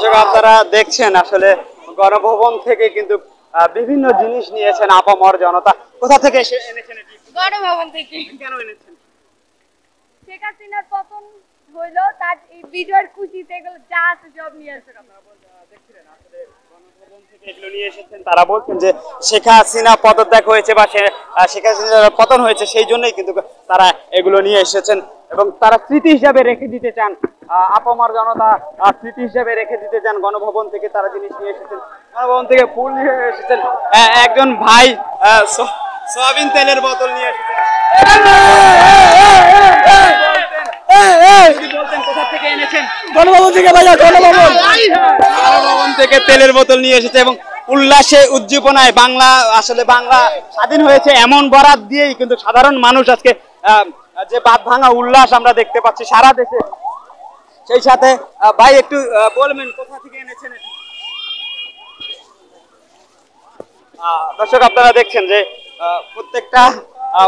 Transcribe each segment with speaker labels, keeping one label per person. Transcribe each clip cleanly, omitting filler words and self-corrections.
Speaker 1: দর্শক আপনারা দেখছেন আসলে গণভবন থেকে কিন্তু বিভিন্ন জিনিস নিয়েছেন আপামর জনতা। কোথা থেকে এনেছেন এটি?
Speaker 2: গণভবন থেকে।
Speaker 1: কেন এনেছেন?
Speaker 2: শেখ হাসিনার পতন হইলো, তার এই বিজয়ের খুশিতে এগুলো যা আছে সব নিয়ে আসেন।
Speaker 1: এগুলো নিয়ে এসেছেন, তারা বলছেন যে শেখ হাসিনা পদত্যাগ হয়েছে বা শেখ হাসিনার পতন হয়েছে, সেই জন্যই কিন্তু তারা এগুলো নিয়ে এসেছেন এবং তারা স্মৃতি হিসাবে রেখে দিতে চান। আপামর জনতা স্মৃতি হিসাবে রেখে দিতে চান। গণভবন থেকে তারা জিনিস নিয়ে এসেছেন, গণভবন থেকে ফুল নিয়ে এসেছেন। একজন ভাই সয়াবিন তেলের বোতল নিয়ে এসেছেন। কোথা থেকে এনেছেন?
Speaker 3: গণভবন থেকে ভাইয়া,
Speaker 1: গণভবন থেকে তেলের বোতল নিয়ে এসেছে এবং উল্লাসে উজ্জীবনায় বাংলা স্বাধীন হয়েছে এমন বরাত দিয়েই কিন্তু সাধারণ মানুষ আজকে যে বাঁধ ভাঙা উল্লাস আমরা দেখতে পাচ্ছি সারা দেশে। সেই সাথে ভাই একটু বলবেন কোথা থেকে এনেছেন? দর্শক আপনারা দেখছেন যে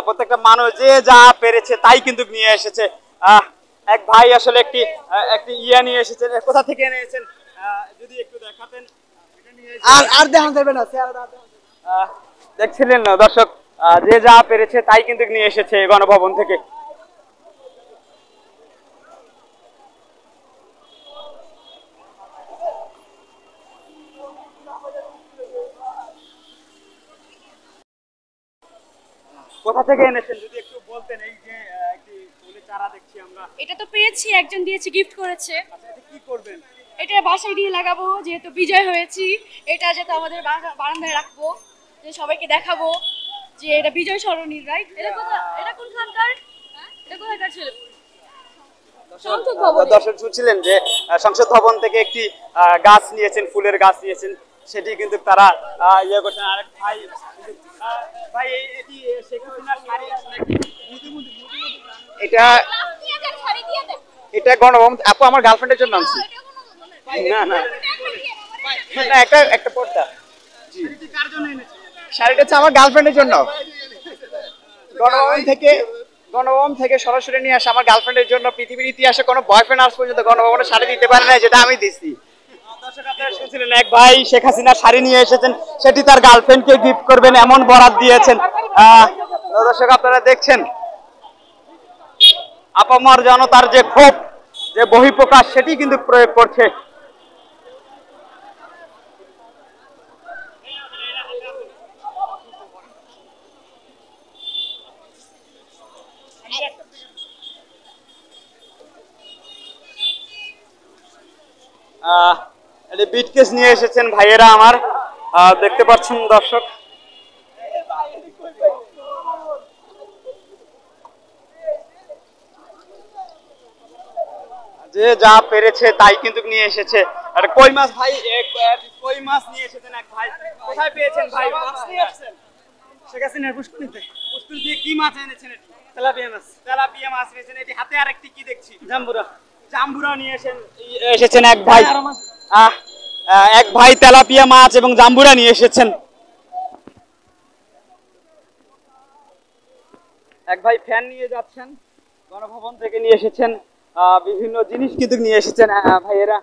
Speaker 1: প্রত্যেকটা মানুষ যে যা পেরেছে তাই কিন্তু নিয়ে এসেছে। এক ভাই আসলে একটি ইয়া নিয়ে এসেছেন। কোথা থেকে এনেছেন যদি একটু দেখাতেন।
Speaker 3: আর দেখান যাবে না,
Speaker 1: দেখছিলেন না দর্শক, যে যা পেরেছে তাই কিন্তু নিয়ে এসেছে গণভবন থেকে। কোথা থেকে এনেছেন যদি একটু বলতেন। এই যে একটি ফুলের চারা দেখছি আমরা।
Speaker 2: এটা তো পেয়েছি, একজন দিয়েছে, গিফট করেছে।
Speaker 1: আচ্ছা, এটা কি করবেন?
Speaker 2: এটা বাসায় দিয়ে লাগাবো, যেহেতু বিজয় হয়েছি। এটা যেহেতু আমাদের বারান্দায় রাখবো, যে সবাইকে দেখাবো যে এটা বিজয় সরণি, রাইট? এটা কোনখানকার? এটা কোথাকার ছিল?
Speaker 1: দর্শক শুনছিলেন যে সংসদ ভবন থেকে একটি গাছ নিয়েছেন, ফুলের গাছ নিয়েছেন, সেটি কিন্তু তারা ইয়ে করছেন। আরেক ভাই ভাই এটি শেখ হাসিনার শাড়ি,
Speaker 3: এটা গণভবন আপু আমার গার্লফ্রেন্ডের জন্য আনছি।
Speaker 1: না না
Speaker 3: একটা পর্দা।
Speaker 1: কার জন্য এনেছেন?
Speaker 3: শাড়িটা হচ্ছে আমার গার্লফ্রেন্ডের জন্য। গণভবন থেকে সরাসরি নিয়ে আসে আমার গার্লফ্রেন্ডের জন্য। পৃথিবীর ইতিহাসে কোনো বয়ফ্রেন্ড আজ পর্যন্ত গণভবনে শাড়ি দিতে পারে না, যেটা আমি দিচ্ছি।
Speaker 1: শুনছিলেন এক ভাই শেখ হাসিনার শাড়ি নিয়ে এসেছেন, সেটি তার গার্লফ্রেন্ডকে গিফট করবেন এমন বরাত দিয়েছেন। দর্শক আপনারা দেখছেন আপামর জনতার যে ক্ষোভ, যে বহিঃপ্রকাশ, সেটি কিন্তু প্রয়োগ করছে। বিটকেস নিয়ে এসেছেন ভাইয়েরা আমার, দেখতে পাচ্ছেন দর্শক। যে যা পেরেছে তাই কিন্তু নিয়ে এসেছে। আর কই মাছ ভাই, কই মাছ নিয়ে এসেছেন এক ভাই। কোথায় পেয়েছেন ভাই? মাছ নিয়ে আসছেন
Speaker 3: শেখ হাসিনার পুষ্করিতে।
Speaker 1: পুষ্কর দিয়ে কি মাছ এনেছেন? এটি
Speaker 3: তেলাপিয়া মাছ।
Speaker 1: তেলাপিয়া মাছ নিয়েছেন। এটি হাতে আরেকটি কি দেখছি? জাম্বুরা নিয়ে এসেছেন এক ভাই। এক ভাই তেলাপিয়া মাছ এবং জাম্বুরা নিয়ে এসেছেন। এক ভাই ফ্যান নিয়ে যাচ্ছেন, গণভবন থেকে নিয়ে এসেছেন। বিভিন্ন জিনিস কিন্তু নিয়ে এসেছেন ভাইয়েরা।